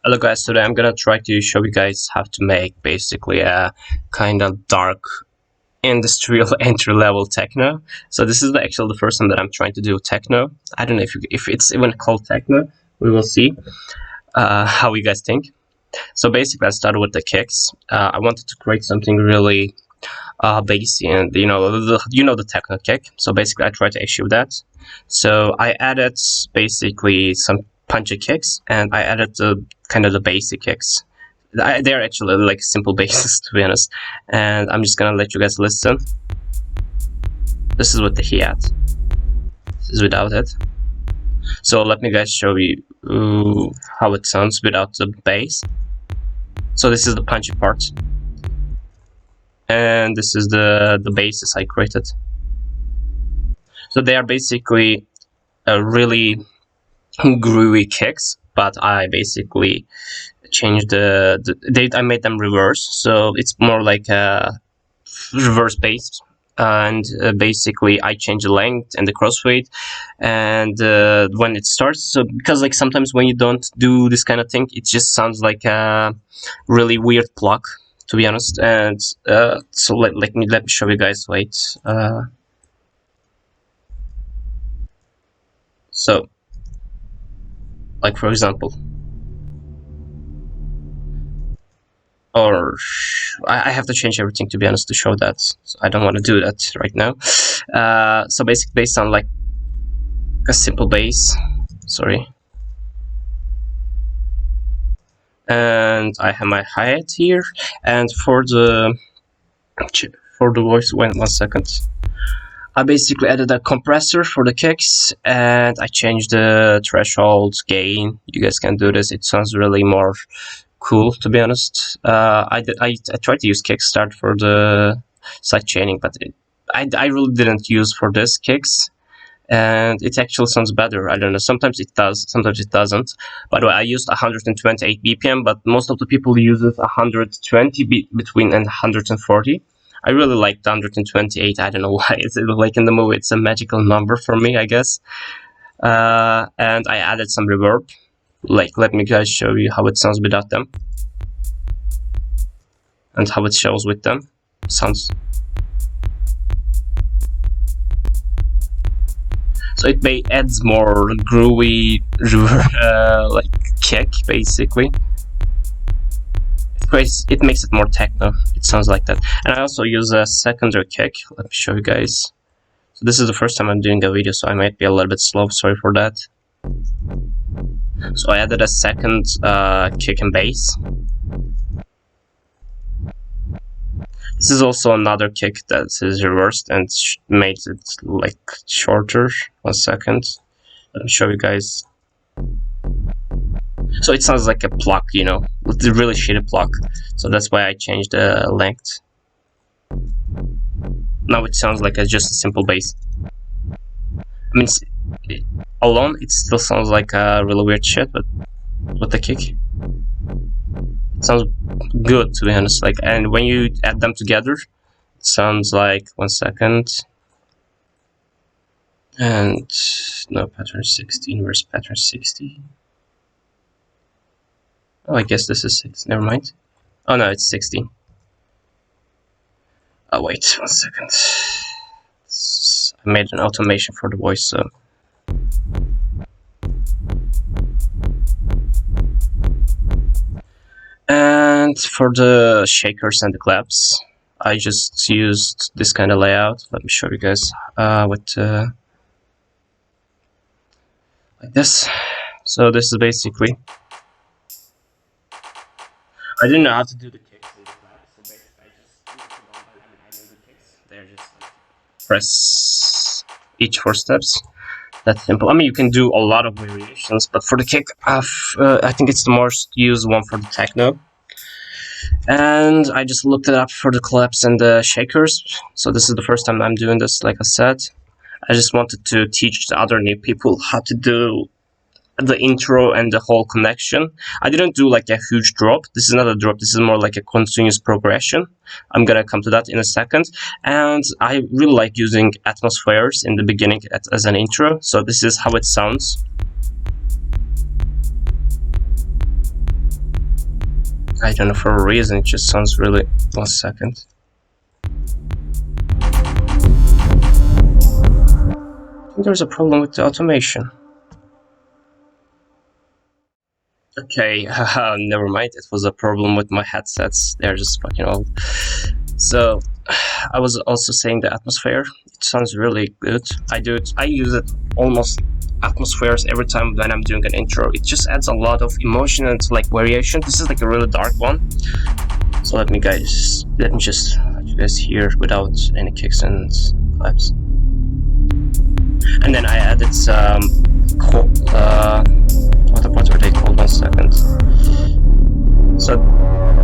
Hello guys, today I'm gonna try to show you guys how to make basically a kind of dark industrial entry-level techno. So this is actually the first time that I'm trying to do techno. I don't know if it's even called techno. We will see how you guys think. So basically I started with the kicks. I wanted to create something really bassy, and the techno kick. So basically I tried to achieve that. So I added basically some punchy kicks, and I added the kind of the basic kicks. They're actually like simple basses, to be honest. And I'm just gonna let you guys listen. This is with the hi-hat. This is without it. So let me guys show you how it sounds without the bass. So this is the punchy part, and this is the basses I created. So they are basically really groovy kicks, but I basically changed I made them reverse, so it's more like a reverse bass. And basically I change the length and the crossfade, and when it starts, so because like sometimes when you don't do this kind of thing, it just sounds like a really weird pluck, to be honest. And so let me show you guys. Wait, so like for example, or I have to change everything, to be honest, to show that. So I don't want to do that right now. So basically they sound like a simple bass. Sorry. And I have my hi-hat here, and for the voice, one second, I basically added a compressor for the kicks, and I changed the threshold gain. You guys can do this, it sounds really more cool, to be honest. I tried to use Kickstart for the side chaining, but I really didn't use for this kicks, and it actually sounds better. I don't know, sometimes it does, sometimes it doesn't. By the way, I used 128 BPM, but most of the people uses 120 between and 140. I really like the 128. I don't know why. It's like in the movie, it's a magical number for me, I guess. And I added some reverb. Like, let me guys show you how it sounds without them, and how it shows with them. Sounds. So it adds more groovy, like kick, basically. It makes it more techno. It sounds like that. And I also use a secondary kick. Let me show you guys. So this is the first time I'm doing a video, so I might be a little bit slow. Sorry for that. So I added a second kick and bass. This is also another kick that is reversed and made it like shorter. 1 second. Let me show you guys. So it sounds like a pluck, you know, it's a really shitty pluck. So that's why I changed the length. Now it sounds like just a simple bass. I mean, alone it still sounds like a really weird shit, but with the kick, it sounds good, to be honest. Like, and when you add them together, it sounds like 1 second. And no, pattern 16. Where's pattern 60? Oh, I guess this is 6. Never mind. Oh no, it's 60. Oh wait, 1 second. I made an automation for the voice, so. And for the shakers and the claps, I just used this kind of layout. Let me show you guys with like this. So this is basically. I didn't know how to do the kicks and the claps, so basically I know the kicks. They're just like press each 4 steps. That's simple. I mean, you can do a lot of variations, but for the kick, I think it's the most used one for the techno. And I just looked it up for the claps and the shakers. So this is the first time I'm doing this, like I said. I just wanted to teach the other new people how to do the intro and the whole connection. I didn't do like a huge drop. This is not a drop, this is more like a continuous progression. I'm gonna come to that in a second. And I really like using atmospheres in the beginning as an intro. So this is how it sounds. I don't know, for a reason it just sounds really... 1 second. I think there's a problem with the automation. Okay, never mind. It was a problem with my headsets. They're just fucking old. So, I was also saying the atmosphere. It sounds really good. I use it almost atmospheres every time when I'm doing an intro. It just adds a lot of emotion and like variation. This is like a really dark one. So let me just let you guys hear without any kicks and claps. And then I added some what are they called? 1 second. So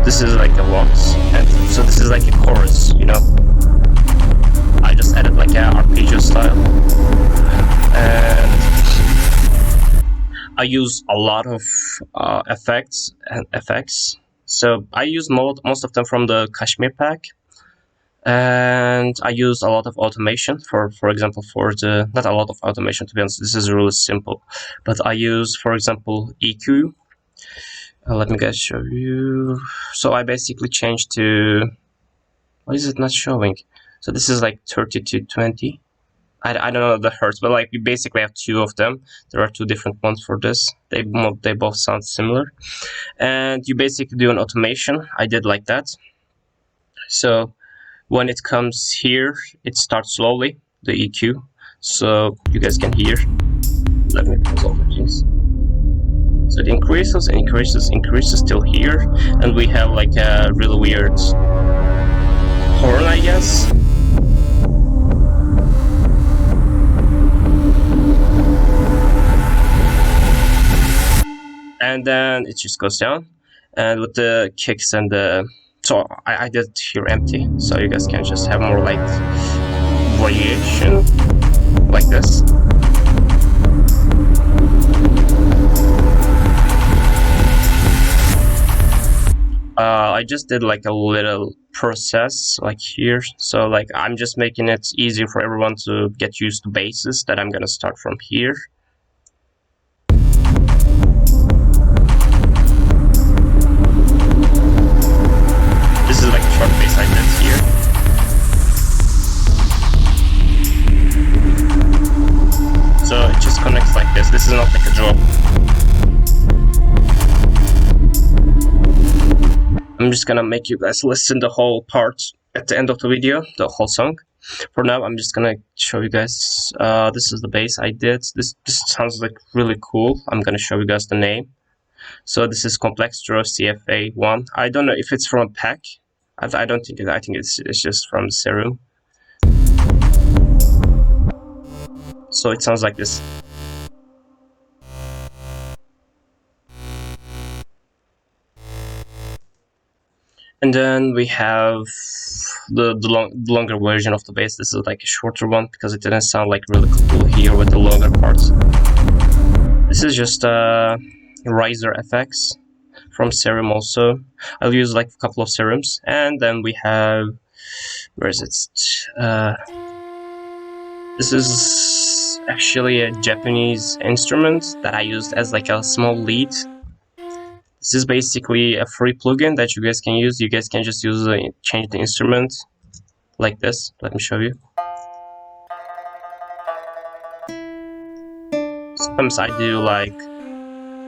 this is like a waltz, and so this is like a chorus, you know. I just added like a arpeggio style, and I use a lot of effects. So I use most of them from the Kashmir pack, and I use a lot of automation for example, not a lot of automation, to be honest. This is really simple, but I use, for example, EQ. Let me guys show you. So I basically changed to, why is it not showing? So this is like 30 to 20. I don't know the hertz, but like we basically have 2 of them. There are 2 different ones for this. They both sound similar, and you basically do an automation. I did like that. So when it comes here, it starts slowly, the EQ, so you guys can hear. Let me pause all the things. So it increases till here, and we have like a really weird horn, I guess. And then it just goes down, and with the kicks and the... So I did here empty, so you guys can just have more like variation, like this. I just did like a little process like here, so like I'm just making it easier for everyone to get used to basses, that I'm gonna start from here. This is like a short bass I did here. So it just connects like this. This is not like a drop. I'm just gonna make you guys listen the whole part at the end of the video, the whole song. For now, I'm just gonna show you guys. This is the bass I did. This sounds like really cool. I'm gonna show you guys the name. So this is Complextro CFA1. I don't know if it's from a pack. I don't think it. I think it's just from Serum. So it sounds like this. And then we have the longer version of the bass. This is like a shorter one because it didn't sound like really cool here with the longer parts. This is just riser FX from Serum also. I'll use like a couple of Serums. And then we have, where is it? This is actually a Japanese instrument that I used as like a small lead. This is basically a free plugin that you guys can use. You guys can just use change the instrument like this. Let me show you. Sometimes I do like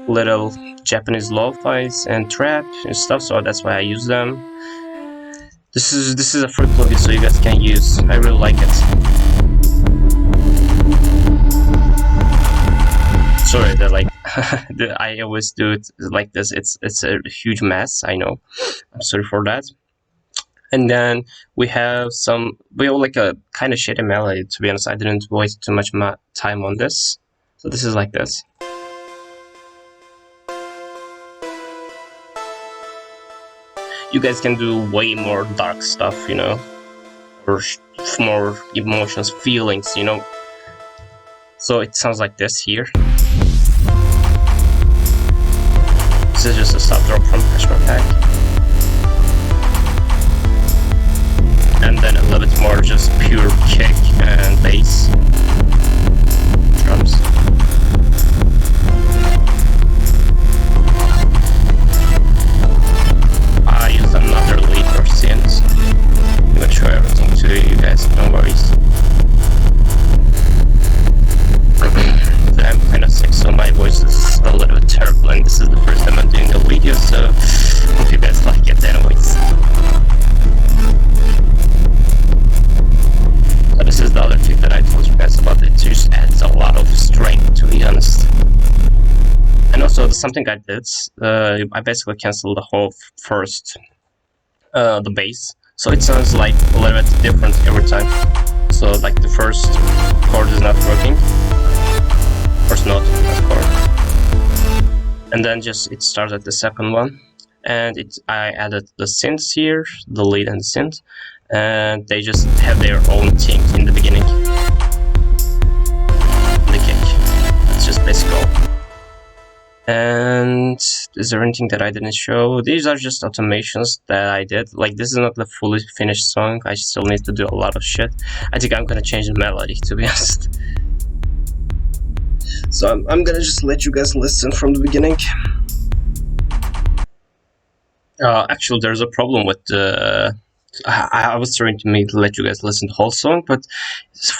little Japanese lo-fis and trap and stuff, so that's why I use them. This is a free plugin, so you guys can use. I really like it. Sorry that like I always do it like this. It's a huge mess, I know. I'm sorry for that. And then we have like a kind of shitty melody, to be honest. I didn't waste too much time on this. So this is like this. You guys can do way more dark stuff, you know, or more emotions, feelings, you know. So it sounds like this here. This is just a stop drop from Kashmir pack. And then a little bit more just pure kick and bass. Drums. something I did. I basically canceled the whole first the bass, so it sounds like a little bit different every time. So like the first chord is not working, first note, not chord, and then just it starts at the second one, and I added the synths here, the lead and the synth, and they just have their own thing in the beginning. The kick. That's just basically all. And is there anything that I didn't show? These are just automations that I did. Like, this is not the fully finished song. I still need to do a lot of shit. I think I'm gonna change the melody, to be honest. So I'm gonna just let you guys listen from the beginning. Actually, there's a problem with the... I was trying to let you guys listen to the whole song, but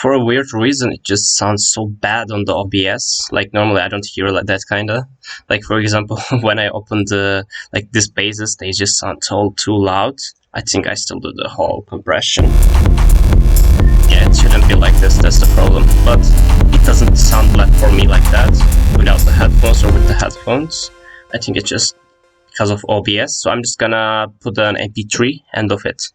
for a weird reason, it just sounds so bad on the OBS. Like, normally I don't hear like that kinda. Like, for example, when I open the, like, these basses, they just sound too loud. I think I still do the whole compression. Yeah, it shouldn't be like this, that's the problem. But it doesn't sound like for me like that, without the headphones or with the headphones. I think it's just because of OBS, so I'm just gonna put an MP3 end of it.